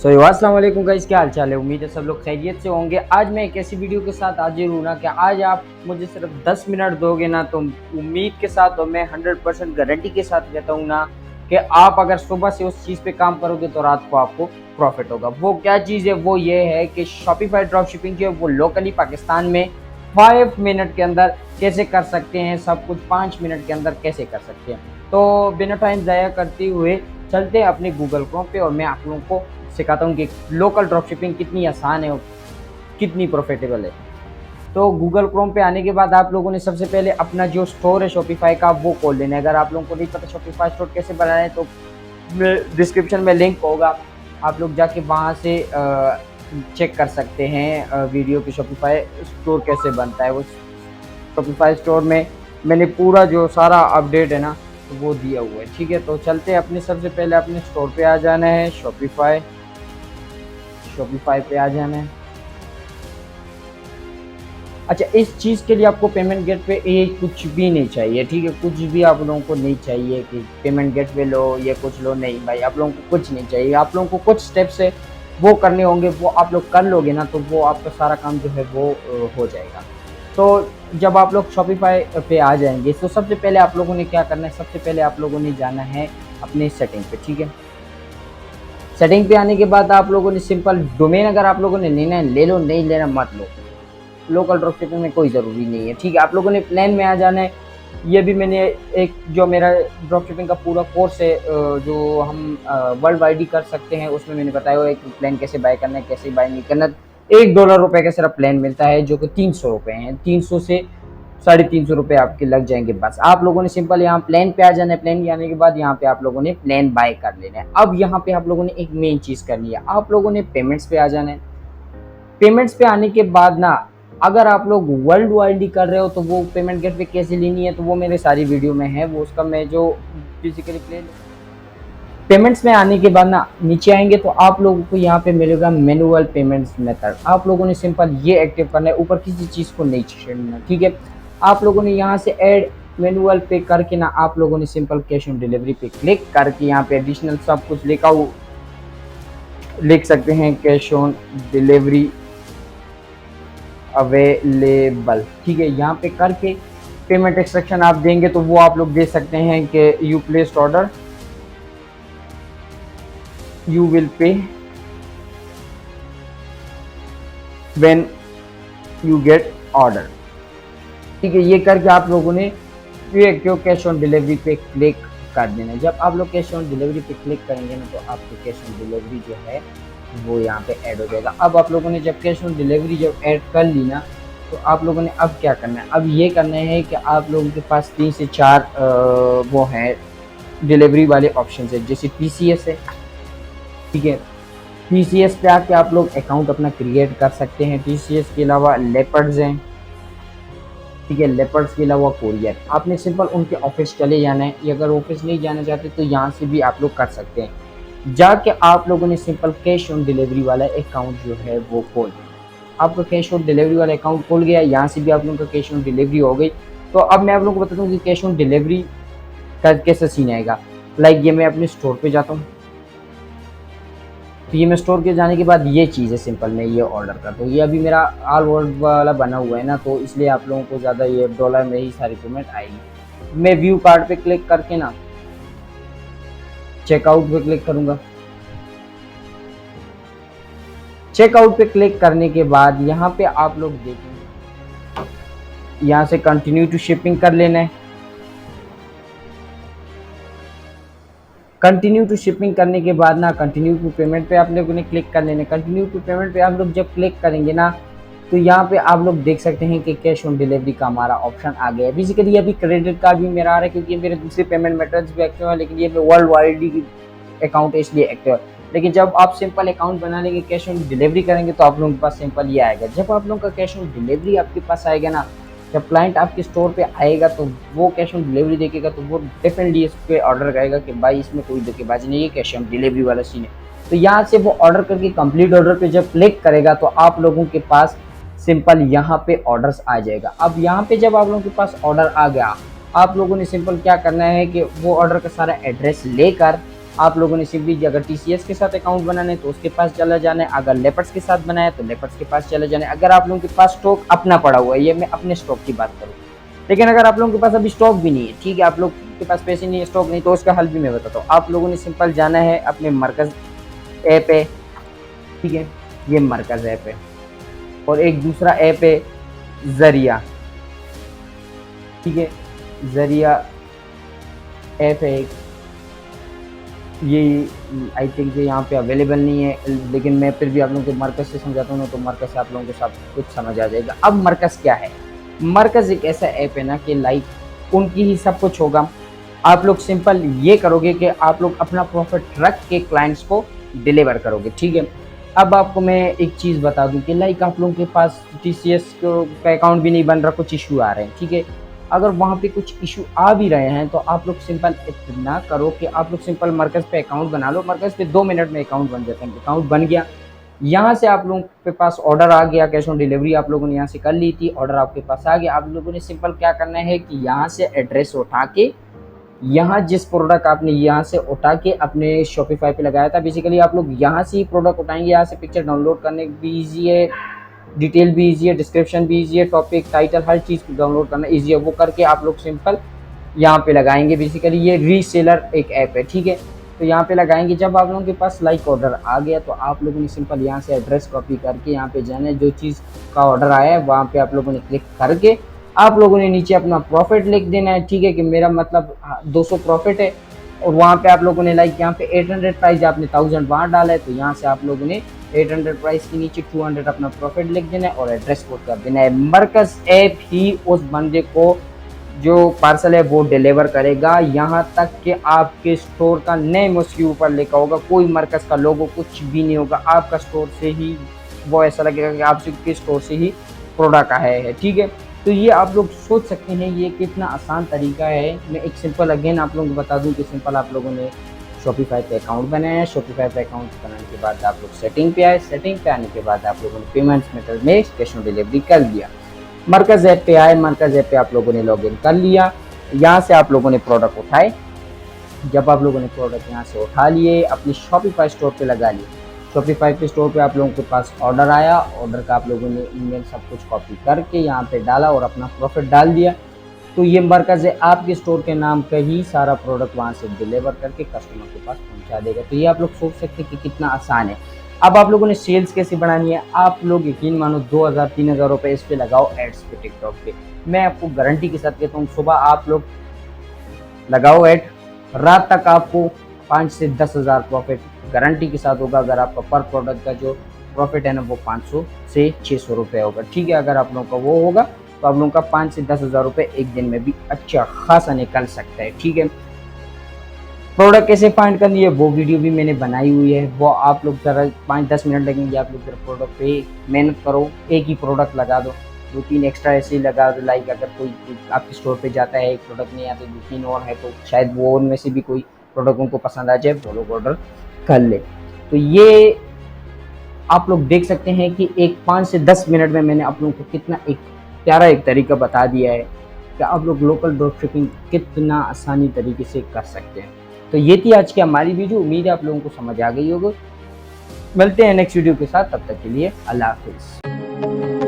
अस्सलाम वालेकुम गाइस, क्या हाल चाल है। उम्मीद है सब लोग खैरियत से होंगे। आज मैं एक ऐसी वीडियो के साथ हाजिर हूँ ना कि आज आप मुझे सिर्फ 10 मिनट दोगे ना तो उम्मीद के साथ और मैं 100% गारंटी के साथ कहता हूँ ना कि आप अगर सुबह से उस चीज़ पे काम करोगे तो रात को आपको प्रॉफिट होगा। वो क्या चीज़ है, वो ये है कि शॉपिफाई ड्रॉप शिपिंग जो है वो लोकली पाकिस्तान में 5 मिनट के अंदर कैसे कर सकते हैं, सब कुछ 5 मिनट के अंदर कैसे कर सकते हैं। तो बिना टाइम ज़ाया करते हुए चलते हैं अपने गूगल क्रोम पे और मैं आप लोगों को सिखाता हूँ कि लोकल ड्रॉप शिपिंग कितनी आसान है और कितनी प्रॉफिटेबल है। तो गूगल क्रोम पे आने के बाद आप लोगों ने सबसे पहले अपना जो स्टोर है शॉपिफाई का वो खोल लेना है। अगर आप लोगों को नहीं पता शॉपिफाई स्टोर कैसे बनाना है तो डिस्क्रिप्शन में लिंक होगा, आप लोग जाके वहाँ से चेक कर सकते हैं वीडियो की शॉपिफाई स्टोर कैसे बनता है। वो शॉपिफाई स्टोर में मैंने पूरा जो सारा अपडेट है ना तो वो दिया हुआ है। ठीक है, तो चलते हैं अपने सबसे पहले अपने स्टोर पे आ जाना है। शॉपिफाई पे आ जाना है। अच्छा, इस चीज़ के लिए आपको पेमेंट गेटवे ये कुछ भी नहीं चाहिए। ठीक है, कुछ भी आप लोगों को नहीं चाहिए कि पेमेंट गेटवे लो या कुछ लो, नहीं भाई, आप लोगों को कुछ नहीं चाहिए। आप लोगों को कुछ स्टेप्स है वो करने होंगे, वो आप लोग कर लोगे ना तो वो आपका सारा काम जो है वो हो जाएगा। तो जब आप लोग शॉपिफाई पे आ जाएंगे तो सबसे पहले आप लोगों ने क्या करना है, सबसे पहले आप लोगों ने जाना है अपने सेटिंग पे। ठीक है, सेटिंग पे आने के बाद आप लोगों ने सिंपल डोमेन अगर आप लोगों ने लेना है ले लो, नहीं लेना मत लो। लोकल ड्रॉप शिपिंग में कोई ज़रूरी नहीं है। ठीक है, आप लोगों ने प्लान में आ जाना है। ये भी मैंने एक जो मेरा ड्रॉप शिपिंग का पूरा कोर्स है जो हम वर्ल्ड वाइड ही कर सकते हैं, उसमें मैंने बताया हुआ है कि प्लान कैसे बाय करना है, कैसे बाय नहीं करना। $1 का सिर्फ प्लान मिलता है जो कि ₹300 है। 300 से ₹350 आपके लग जाएंगे। बस आप लोगों ने सिंपल यहाँ प्लान पे आ जाना है। प्लान पे आने के बाद यहाँ पे आप लोगों ने प्लान बाय कर लेना है। अब यहाँ पे आप लोगों ने एक मेन चीज़ करनी है, आप लोगों ने पेमेंट्स पे आ जाना है। पेमेंट्स पे आने के बाद ना अगर आप लोग वर्ल्ड वाइड कर रहे हो तो वो पेमेंट गेटवे कैसे लेनी है तो वो मेरे सारी वीडियो में है, वो उसका मैं जो फिजिकली प्ले पेमेंट्स में आने के बाद ना नीचे आएंगे तो आप लोगों को यहाँ पे मिलेगा मैनुअल पेमेंट्स मेथड। आप लोगों ने सिंपल ये एक्टिव करना है, ऊपर किसी चीज़ को नहीं छेड़ना। ठीक है, आप लोगों ने यहाँ से ऐड मैनुअल पे करके ना आप लोगों ने सिंपल कैश ऑन डिलीवरी पे क्लिक करके यहाँ पे एडिशनल सब कुछ लिख सकते हैं, कैश ऑन डिलीवरी अवेलेबल। ठीक है, यहाँ पे करके पेमेंट एक्सट्रैक्शन आप देंगे तो वो आप लोग दे सकते हैं कि you placed order, you will pay when you get order. ठीक है, ये करके आप लोगों ने ये कैश ऑन डिलीवरी पे क्लिक कर देना। जब आप लोग कैश ऑन डिलीवरी पे क्लिक करेंगे ना तो आपकी कैश ऑन डिलीवरी जो है वो यहाँ पे ऐड हो जाएगा। अब आप लोगों ने जब कैश ऑन डिलीवरी जब ऐड कर ली ना तो आप लोगों ने अब क्या करना है, अब ये करना है कि आप लोगों के पास 3 से 4 वो हैं डिलीवरी वाले ऑप्शन है, जैसे TCS है। ठीक है, TCS पे आके आप लोग अकाउंट अपना क्रिएट कर सकते हैं। TCS के अलावा लेपर्ड्स हैं। ठीक है, लेपर्ड्स के अलावा कोरियर, आपने सिंपल उनके ऑफिस चले जाना है, या अगर ऑफिस नहीं जाना चाहते तो यहाँ से भी आप लोग कर सकते हैं। जाके आप लोगों ने सिंपल कैश ऑन डिलीवरी वाला अकाउंट जो है वो खोल, आपका कैश ऑन डिलीवरी वाला अकाउंट खुल गया, यहाँ से भी आप लोगों का कैश ऑन डिलीवरी हो गई। तो अब मैं आप लोगों को बताता हूँ कि कैश ऑन डिलीवरी का कैसा सीन आएगा। लाइक ये मैं अपने स्टोर पे जाता हूँ, तो ये मैं स्टोर के जाने के बाद ये चीज़ है, सिंपल मैं ये ऑर्डर करता हूँ। ये अभी मेरा ऑल वर्ल्ड वाला बना हुआ है ना तो इसलिए आप लोगों को ज़्यादा ये डॉलर में ही सारी पेमेंट आएगी। मैं व्यू कार्ड पे क्लिक करके ना चेकआउट पे क्लिक करूँगा। चेकआउट पे क्लिक करने के बाद यहाँ पे आप लोग देखेंगे, यहाँ से कंटिन्यू टू शिपिंग कर लेना है। कंटिन्यू टू शिपिंग करने के बाद ना कंटिन्यू टू पेमेंट पे आप लोगों ने क्लिक कर लेना। कंटिन्यू टू पेमेंट पे आप लोग जब क्लिक करेंगे ना तो यहाँ पे आप लोग देख सकते हैं कि कैश ऑन डिलीवरी का हमारा ऑप्शन आ गया है। बेसिकली अभी क्रेडिट कार्ड भी मेरा आ रहा है क्योंकि मेरे दूसरे पेमेंट मेथड्स भी एक्टिव है, लेकिन ये वर्ल्ड वाइड अकाउंट है इसलिए एक्टिव है। लेकिन जब आप सिंपल अकाउंट बना लेंगे, कैश ऑन डिलीवरी करेंगे तो आप लोगों के पास सिंपल ये आएगा। जब आप लोगों का कैश ऑन डिलीवरी आपके पास आएगा ना, जब क्लाइंट आपके स्टोर पे आएगा तो वो कैश ऑन डिलीवरी देखेगा तो वो डेफिनेटली इस पे ऑर्डर करेगा कि भाई इसमें कोई धोखेबाजी नहीं है, कैश ऑन डिलीवरी वाला सीन है। तो यहाँ से वो ऑर्डर करके कंप्लीट ऑर्डर पे जब क्लिक करेगा तो आप लोगों के पास सिंपल यहाँ पे ऑर्डर्स आ जाएगा। अब यहाँ पे जब आप लोगों के पास ऑर्डर आ गया, आप लोगों ने सिंपल क्या करना है कि वो ऑर्डर का सारा एड्रेस लेकर आप लोगों ने सिंपली अगर टीसीएस के साथ अकाउंट बनाना है तो उसके पास चला जाना है, अगर लेपर्स के साथ बनाया तो लेपर्स के पास चला जाना है। अगर आप लोगों के पास स्टॉक अपना पड़ा हुआ है, ये मैं अपने स्टॉक की बात करूँ, लेकिन अगर आप लोगों के पास अभी स्टॉक भी नहीं है, ठीक है, आप लोग के पास पैसे नहीं है, स्टॉक नहीं, तो उसका हल भी मैं बताता हूँ। आप लोगों ने सिंपल जाना है अपने मरकज ऐप है, ठीक है, ये मरकज ऐप है, और एक दूसरा ऐप है जरिया, ठीक है, जरिया ऐप है एक, ये आई थिंक यहाँ पे अवेलेबल नहीं है, लेकिन मैं फिर भी आप लोगों को मरकज से समझाता हूँ ना, तो मरकज से आप लोगों को सब कुछ समझ आ जाएगा। अब मरकज क्या है? मरकज एक ऐसा ऐप है ना कि लाइक उनकी ही सब कुछ होगा। आप लोग सिंपल ये करोगे कि आप लोग अपना प्रॉफिट रख के क्लाइंट्स को डिलीवर करोगे, ठीक है। अब आपको मैं एक चीज़ बता दूं कि लाइक आप लोगों के पास टीसीएस का अकाउंट भी नहीं बन रहा, कुछ इशू आ रहे हैं, ठीक है। अगर वहाँ पे कुछ इशू आ भी रहे हैं तो आप लोग सिंपल इतना करो कि आप लोग सिंपल मरकज पे अकाउंट बना लो। मरकज पे 2 मिनट में अकाउंट बन जाता है। अकाउंट बन गया, यहाँ से आप लोगों के पास ऑर्डर आ गया, कैश ऑन डिलीवरी आप लोगों ने यहाँ से कर ली थी, ऑर्डर आपके पास आ गया। आप लोगों ने सिंपल क्या करना है कि यहाँ से एड्रेस उठा के, यहाँ जिस प्रोडक्ट आपने यहाँ से उठा के अपने शॉपिफाई पे लगाया था, बेसिकली आप लोग यहाँ से ही प्रोडक्ट उठाएंगे। यहाँ से पिक्चर डाउनलोड करने भी ईजी है, डिटेल भी ईजी है, डिस्क्रिप्शन भी ईजी है, टॉपिक टाइटल हर चीज़ को डाउनलोड करना ईजी है। वो करके आप लोग सिंपल यहाँ पे लगाएंगे। बेसिकली ये रीसेलर एक ऐप है, ठीक है। तो यहाँ पे लगाएंगे। जब आप लोगों के पास लाइक ऑर्डर आ गया तो आप लोगों ने सिंपल यहाँ से एड्रेस कॉपी करके यहाँ पे जाना है, जो चीज़ का ऑर्डर आया है वहाँ पे आप लोगों ने क्लिक करके आप लोगों ने नीचे अपना प्रॉफिट लिख देना है, ठीक है, कि मेरा मतलब 200 प्रॉफिट है। और वहाँ पे आप लोगों ने लाइक यहाँ पे 800 प्राइस, आपने 1000 वहाँ डाला है, तो यहाँ से आप लोगों ने 800 प्राइस के नीचे 200 अपना प्रॉफिट लिख देना है और एड्रेस कोड कर देना है। मरकज ऐप ही उस बंदे को जो पार्सल है वो डिलीवर करेगा। यहाँ तक कि आपके स्टोर का नेम उसके ऊपर लिखा होगा, कोई मरकज का लोगो कुछ भी नहीं होगा। आपका स्टोर से ही वो ऐसा लगेगा कि आपके स्टोर से ही प्रोडक्ट आया है, ठीक है। तो ये आप लोग सोच सकते हैं ये कितना आसान तरीका है। मैं एक सिंपल अगेन आप लोगों को बता दूं कि सिंपल आप लोगों ने शॉपिफाई पे अकाउंट बनाया है। शॉपिफाई पे अकाउंट बनाने के बाद आप लोग सेटिंग पे आए। सेटिंग पे आने के बाद आप लोगों ने पेमेंट्स मेथड में कैश ऑन डिलीवरी कर दिया। मरकज ऐप पे आए, मरकज ऐप पे आप लोगों ने लॉगिन कर लिया। यहाँ से आप लोगों ने प्रोडक्ट उठाए। जब आप लोगों ने प्रोडक्ट यहाँ से उठा लिए, अपनी शॉपिफाई स्टोर पे लगा लिए। शॉपिफाई पे स्टोर पे आप लोगों के पास ऑर्डर आया, ऑर्डर का आप लोगों ने ईमेल सब कुछ कॉपी करके यहाँ पे डाला और अपना प्रॉफिट डाल दिया। तो ये मरकज है आपके स्टोर के नाम पे ही सारा प्रोडक्ट वहाँ से डिलीवर करके कस्टमर के पास पहुँचा देगा। तो ये आप लोग सोच सकते हैं कि कितना आसान है। अब आप लोगों ने सेल्स कैसे बढ़ानी है, आप लोग यकीन मानो 2000-3000 रुपये इस पे लगाओ एड्स पे, टिकटॉक पे। मैं आपको गारंटी के साथ कहता हूँ, सुबह आप लोग लगाओ ऐड, रात तक आपको 5 से 10,000 प्रॉफिट गारंटी के साथ होगा। अगर आपका पर प्रोडक्ट का जो प्रॉफिट है ना वो 500 से 600 रुपये होगा, ठीक है। अगर आप लोगों का वो होगा तो आप लोगों का 5 से 10,000 रुपये एक दिन में भी अच्छा खासा निकल सकता है, ठीक है। प्रोडक्ट कैसे फाइंड करनी है वो वीडियो भी मैंने बनाई हुई है, वो आप लोग ज़रा 5-10 मिनट लगेंगे। आप लोग जरा प्रोडक्ट पे मेहनत करो, एक ही प्रोडक्ट लगा दो, 2-3 एक्स्ट्रा ऐसे ही लगा दो। लाइक अगर कोई आपके स्टोर पे जाता है, एक प्रोडक्ट नहीं आता, 2-3 और है, तो शायद वो उनमें से भी कोई प्रोडक्ट उनको पसंद आ जाए, वो लोग ऑर्डर कर ले। तो ये आप लोग देख सकते हैं कि एक 5 से 10 मिनट में मैंने आप लोगों को कितना एक प्यारा एक तरीका बता दिया है कि आप लोग लोकल ड्रॉप शिपिंग कितना आसानी तरीके से कर सकते हैं। तो ये थी आज की हमारी वीडियो। उम्मीद है आप लोगों को समझ आ गई होगी। मिलते हैं नेक्स्ट वीडियो के साथ, तब तक के लिए अल्लाह हाफिज़।